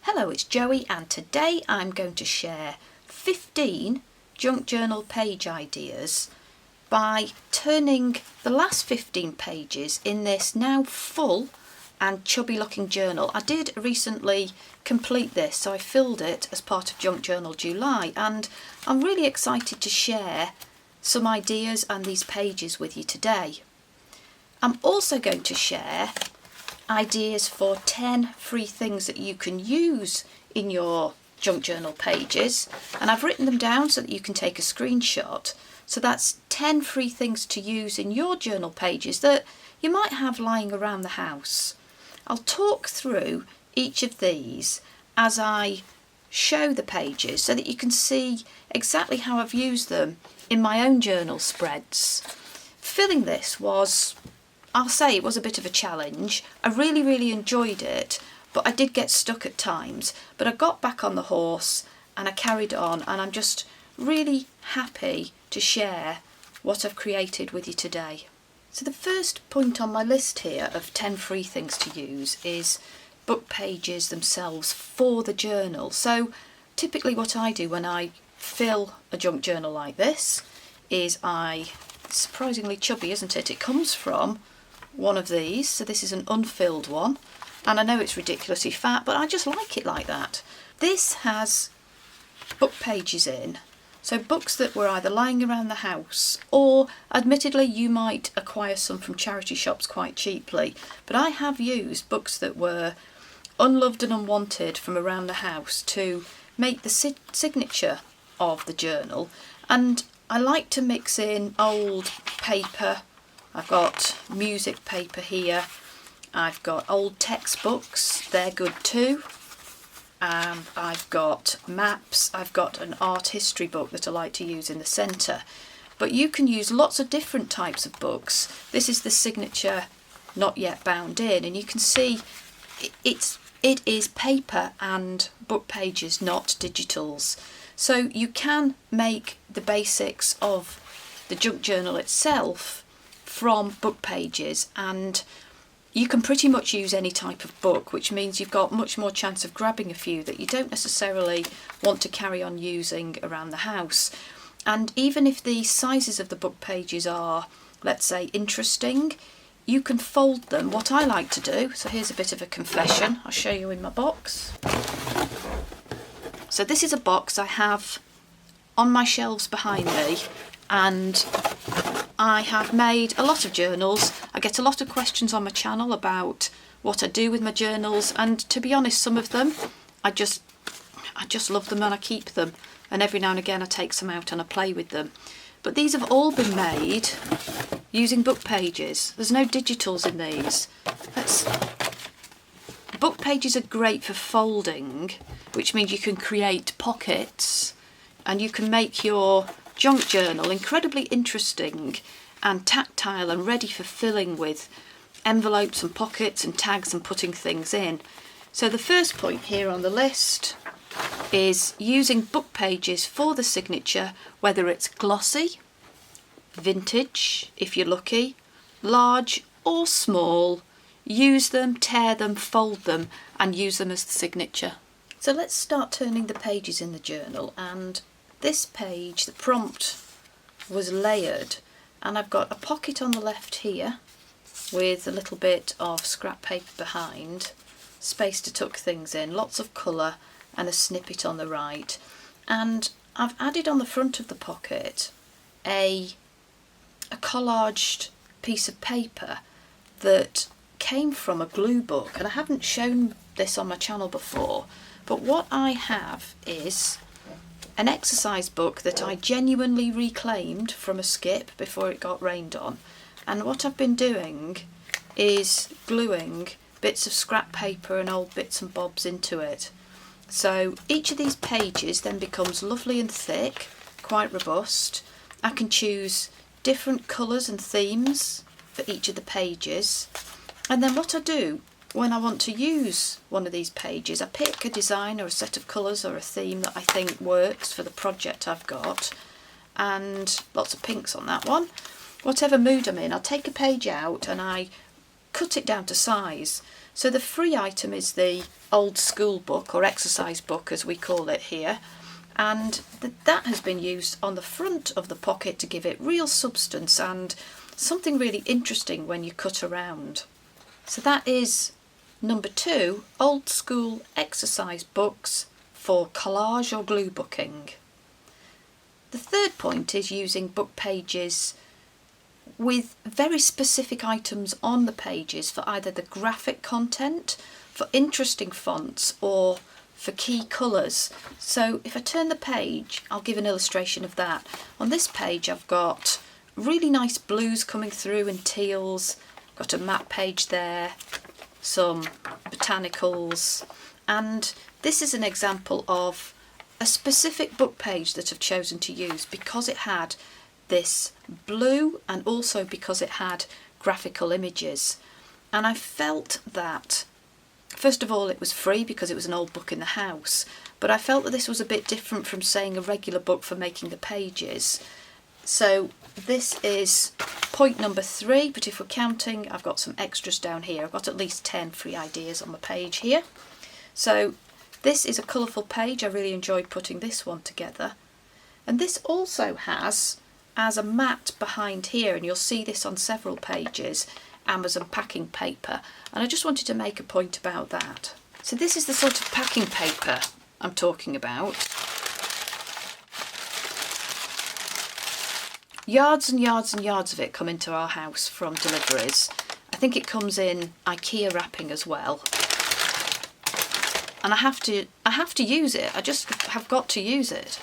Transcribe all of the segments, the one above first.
Hello, it's Joey, and today I'm going to share 15 junk journal page ideas by turning the last 15 pages in this now full and chubby looking journal. I did recently complete this, so I filled it as part of Junk Journal July, and I'm really excited to share some ideas and these pages with you today. I'm also going to share ideas for 10 free things that you can use in your junk journal pages, and I've written them down so that you can take a screenshot. So that's 10 free things to use in your journal pages that you might have lying around the house. I'll talk through each of these as I show the pages so that you can see exactly how I've used them in my own journal spreads. Filling this was, I'll say it was a bit of a challenge. I really enjoyed it, but I did get stuck at times. But I got back on the horse and I carried on, and I'm just really happy to share what I've created with you today. So the first point on my list here of 10 free things to use is book pages themselves for the journal. So typically what I do when I fill a junk journal like this is surprisingly chubby, isn't it? It comes from one of these, so this is an unfilled one, and I know it's ridiculously fat, but I just like it like that. This has book pages in, so books that were either lying around the house, or admittedly you might acquire some from charity shops quite cheaply, but I have used books that were unloved and unwanted from around the house to make the signature of the journal. And I like to mix in old paper. I've got music paper here, I've got old textbooks, they're good too, I've got maps, I've got an art history book that I like to use in the centre. But you can use lots of different types of books. This is the signature not yet bound in, and you can see it is paper and book pages, not digitals. So you can make the basics of the junk journal itself from book pages, and you can pretty much use any type of book, which means you've got much more chance of grabbing a few that you don't necessarily want to carry on using around the house. And even if the sizes of the book pages are, let's say, interesting, you can fold them. What I like to do, so here's a bit of a confession, I'll show you in my box. So this is a box I have on my shelves behind me, and I have made a lot of journals. I get a lot of questions on my channel about what I do with my journals, and to be honest, some of them I just love them and I keep them, and every now and again I take some out and I play with them. But these have all been made using book pages. There's no digitals in these. Book pages are great for folding, which means you can create pockets and you can make your junk journal incredibly interesting and tactile and ready for filling with envelopes and pockets and tags and putting things in. So the first point here on the list is using book pages for the signature, whether it's glossy, vintage if you're lucky, large or small. Use them, tear them, fold them and use them as the signature. So let's start turning the pages in the journal, and this page, the prompt was layered, and I've got a pocket on the left here with a little bit of scrap paper behind, space to tuck things in, lots of colour, and a snippet on the right. And I've added on the front of the pocket a collaged piece of paper that came from a glue book, and I haven't shown this on my channel before, but what I have is an exercise book that I genuinely reclaimed from a skip before it got rained on, and what I've been doing is gluing bits of scrap paper and old bits and bobs into it. So each of these pages then becomes lovely and thick, quite robust. I can choose different colours and themes for each of the pages, and then what I do when I want to use one of these pages, I pick a design or a set of colours or a theme that I think works for the project I've got, and lots of pinks on that one. Whatever mood I'm in, I'll take a page out and I cut it down to size. So the free item is the old school book, or exercise book as we call it here, and that has been used on the front of the pocket to give it real substance and something really interesting when you cut around. So that is number 2, old school exercise books for collage or glue booking. The third point is using book pages with very specific items on the pages for either the graphic content, for interesting fonts, or for key colours. So if I turn the page, I'll give an illustration of that. On this page I've got really nice blues coming through and teals, got a map page there, some botanicals, and this is an example of a specific book page that I've chosen to use because it had this blue and also because it had graphical images. And I felt that, first of all, it was free because it was an old book in the house, but I felt that this was a bit different from, saying, a regular book for making the pages. So this is point number 3, but if we're counting, I've got some extras down here. I've got at least 10 free ideas on the page here. So this is a colourful page. I really enjoyed putting this one together. And this also has, as a mat behind here, and you'll see this on several pages, Amazon packing paper. And I just wanted to make a point about that. So this is the sort of packing paper I'm talking about. Yards and yards and yards of it come into our house from deliveries. I think it comes in IKEA wrapping as well. And I have to use it. I just have got to use it.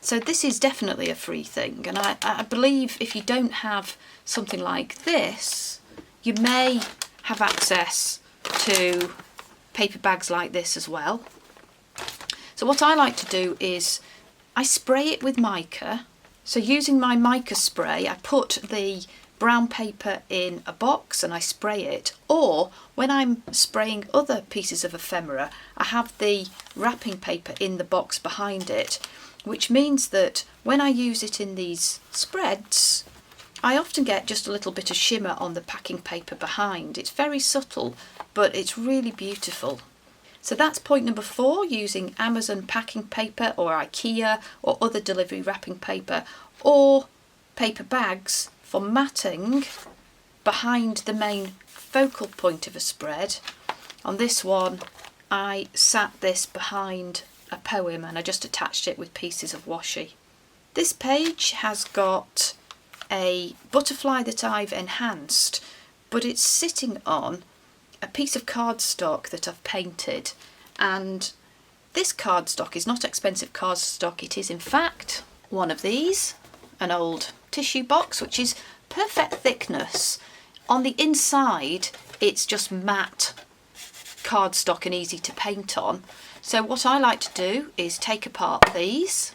So this is definitely a free thing, and I believe if you don't have something like this, you may have access to paper bags like this as well. So what I like to do is I spray it with mica. So using my mica spray, I put the brown paper in a box and I spray it, or when I'm spraying other pieces of ephemera, I have the wrapping paper in the box behind it, which means that when I use it in these spreads, I often get just a little bit of shimmer on the packing paper behind. It's very subtle, but it's really beautiful. So that's point number 4, using Amazon packing paper or IKEA or other delivery wrapping paper or paper bags for matting behind the main focal point of a spread. On this one, I sat this behind a poem and I just attached it with pieces of washi. This page has got a butterfly that I've enhanced, but it's sitting on a piece of cardstock that I've painted, and this cardstock is not expensive cardstock. It is in fact one of these, an old tissue box, which is perfect thickness. On the inside it's just matte cardstock and easy to paint on. So what I like to do is take apart these,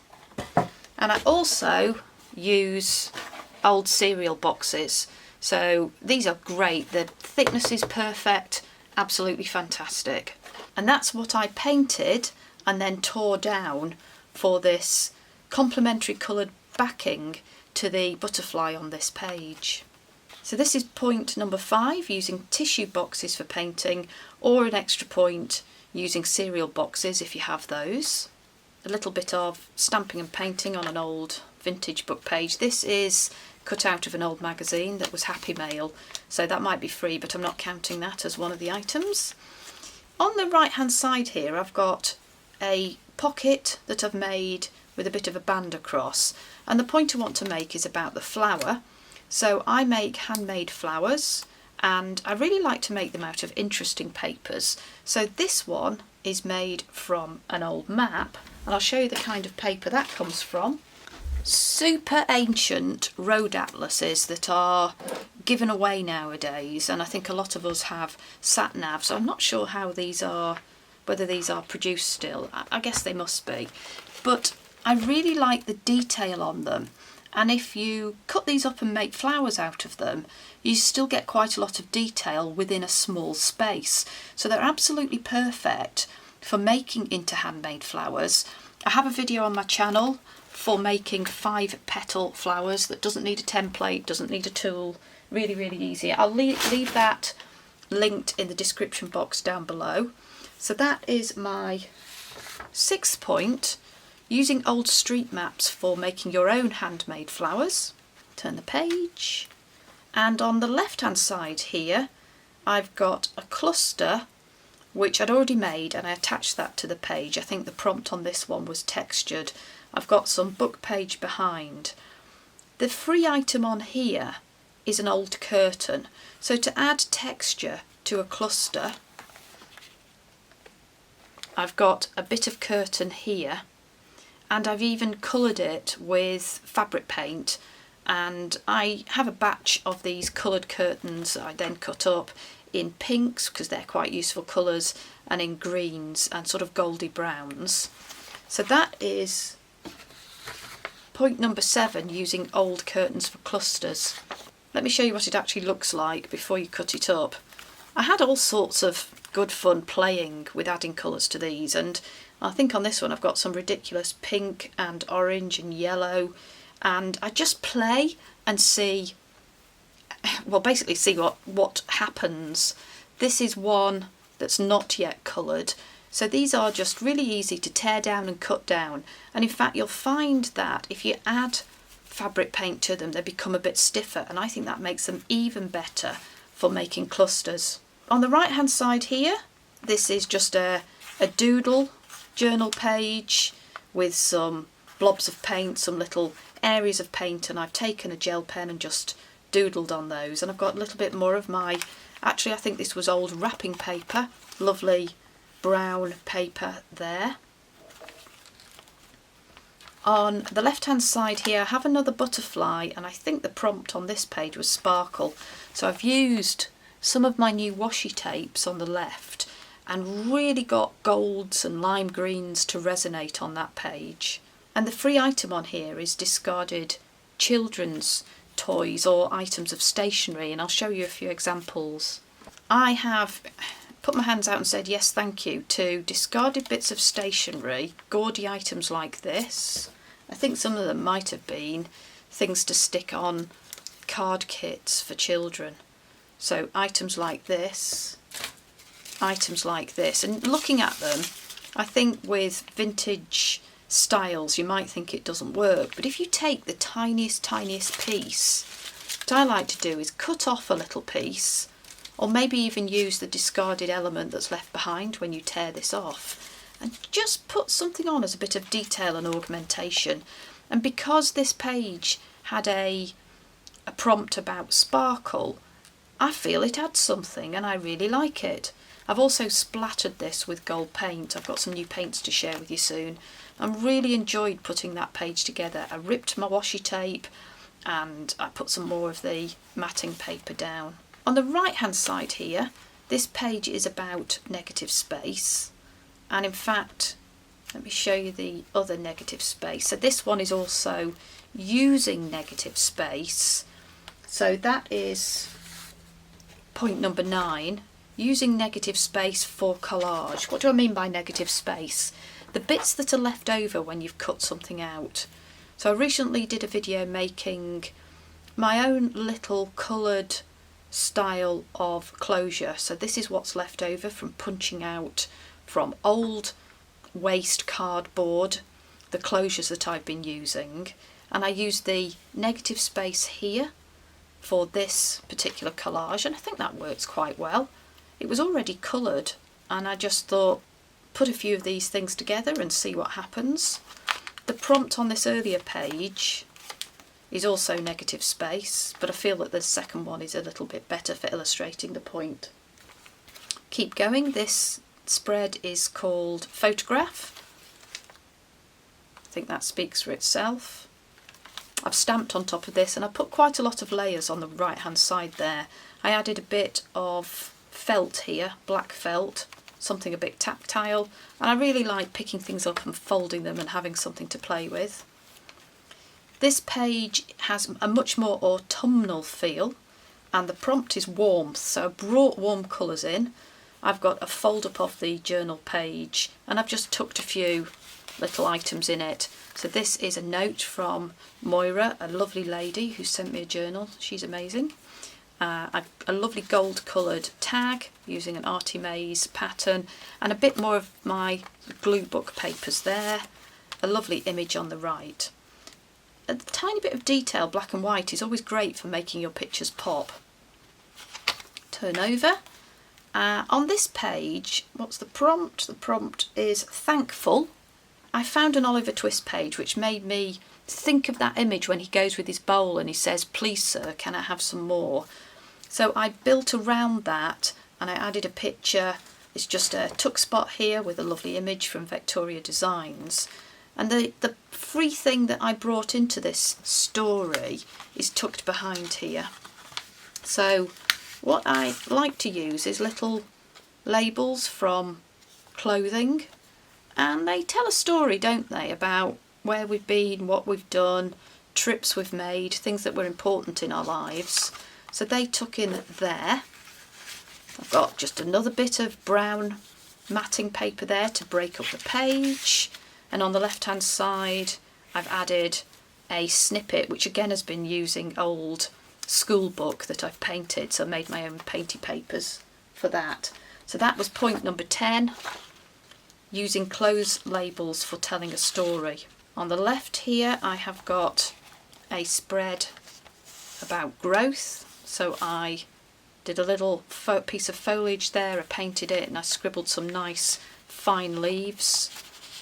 and I also use old cereal boxes. So these are great, the thickness is perfect, absolutely fantastic. And that's what I painted and then tore down for this complementary coloured backing to the butterfly on this page. So this is point number 5, using tissue boxes for painting, or an extra point using cereal boxes if you have those. A little bit of stamping and painting on an old vintage book page. This is cut out of an old magazine that was Happy Mail, so that might be free, but I'm not counting that as one of the items. On the right hand side here I've got a pocket that I've made with a bit of a band across, and the point I want to make is about the flower. So I make handmade flowers and I really like to make them out of interesting papers. So this one is made from an old map, and I'll show you the kind of paper that comes from. Super ancient road atlases that are given away nowadays, and I think a lot of us have sat nav, so I'm not sure how these are, whether these are produced still. I guess they must be, but I really like the detail on them, and if you cut these up and make flowers out of them, you still get quite a lot of detail within a small space. So they're absolutely perfect for making into handmade flowers. I have a video on my channel for making 5-petal flowers that doesn't need a template, doesn't need a tool, really easy. I'll leave that linked in the description box down below. So that is my 6th point, using old street maps for making your own handmade flowers. Turn the page, and on the left hand side here I've got a cluster which I'd already made, and I attached that to the page. I think the prompt on this one was textured. I've got some book page behind. The free item on here is an old curtain. So to add texture to a cluster, I've got a bit of curtain here, and I've even coloured it with fabric paint, and I have a batch of these coloured curtains that I then cut up in pinks because they're quite useful colours, and in greens and sort of goldy browns. So that is point number 7, using old curtains for clusters. Let me show you what it actually looks like before you cut it up. I had all sorts of good fun playing with adding colours to these, and I think on this one I've got some ridiculous pink and orange and yellow, and I just play and see, well, basically see what happens. This is one that's not yet coloured, so these are just really easy to tear down and cut down, and in fact you'll find that if you add fabric paint to them they become a bit stiffer, and I think that makes them even better for making clusters. On the right hand side here, this is just a doodle journal page with some blobs of paint, some little areas of paint, and I've taken a gel pen and just doodled on those, and I've got a little bit more of my, actually I think this was old wrapping paper, lovely brown paper there. On the left hand side here I have another butterfly, and I think the prompt on this page was sparkle, so I've used some of my new washi tapes on the left and really got golds and lime greens to resonate on that page. And the free item on here is discarded children's toys or items of stationery, and I'll show you a few examples. I have put my hands out and said yes thank you to discarded bits of stationery, gaudy items like this. I think some of them might have been things to stick on card kits for children. So items like this, and looking at them, I think with vintage styles you might think it doesn't work, but if you take the tiniest piece, what I like to do is cut off a little piece, or maybe even use the discarded element that's left behind when you tear this off, and just put something on as a bit of detail and augmentation. And because this page had a prompt about sparkle, I feel it adds something and I really like it. I've also splattered this with gold paint. I've got some new paints to share with you soon. I really enjoyed putting that page together. I ripped my washi tape and I put some more of the matting paper down. On the right hand side here, this page is about negative space, and in fact let me show you the other negative space. So this one is also using negative space, so that is point number 9, using negative space for collage. What do I mean by negative space? The bits that are left over when you've cut something out. So I recently did a video making my own little coloured style of closure. So this is what's left over from punching out from old waste cardboard, the closures that I've been using, and I used the negative space here for this particular collage, and I think that works quite well. It was already coloured and I just thought put a few of these things together and see what happens. The prompt on this earlier page is also negative space, but I feel that the second one is a little bit better for illustrating the point. Keep going. This spread is called Photograph. I think that speaks for itself. I've stamped on top of this and I put quite a lot of layers on the right hand side there. I added a bit of felt here, black felt, something a bit tactile, and I really like picking things up and folding them and having something to play with. This page has a much more autumnal feel and the prompt is warmth, so I brought warm colours in. I've got a fold up of the journal page and I've just tucked a few little items in it. So this is a note from Moira, a lovely lady who sent me a journal. She's amazing. a lovely gold coloured tag using an Artie Maze pattern, and a bit more of my glue book papers there, a lovely image on the right. A tiny bit of detail, black and white, is always great for making your pictures pop. Turn over. On this page, what's the prompt? The prompt is thankful. I found an Oliver Twist page which made me think of that image when he goes with his bowl and he says, "Please sir, can I have some more?" So I built around that and I added a picture. It's just a tuck spot here with a lovely image from Victoria Designs. And the free thing that I brought into this story is tucked behind here. So what I like to use is little labels from clothing, and they tell a story, don't they, about where we've been, what we've done, trips we've made, things that were important in our lives. So they tuck in there. I've got just another bit of brown matting paper there to break up the page, and on the left hand side I've added a snippet which again has been using old school book that I've painted, so I made my own painty papers for that. So that was point number 10, using clothes labels for telling a story. On the left here I have got a spread about growth, so I did a little piece of foliage there, I painted it and I scribbled some nice fine leaves,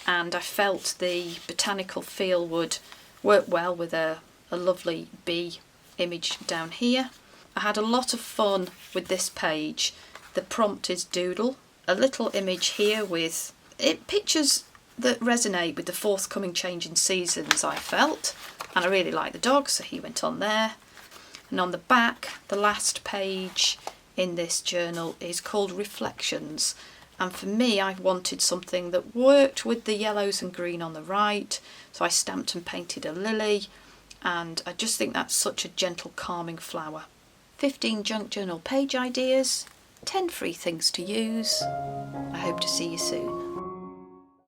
and I felt the botanical feel would work well with a lovely bee image down here. I had a lot of fun with this page. The prompt is doodle. A little image here with pictures that resonate with the forthcoming change in seasons, I felt, and I really like the dog, so he went on there. And on the back, the last page in this journal is called Reflections, and for me I wanted something that worked with the yellows and green on the right, so I stamped and painted a lily, and I just think that's such a gentle, calming flower. 15 junk journal page ideas, 10 free things to use. I hope to see you soon.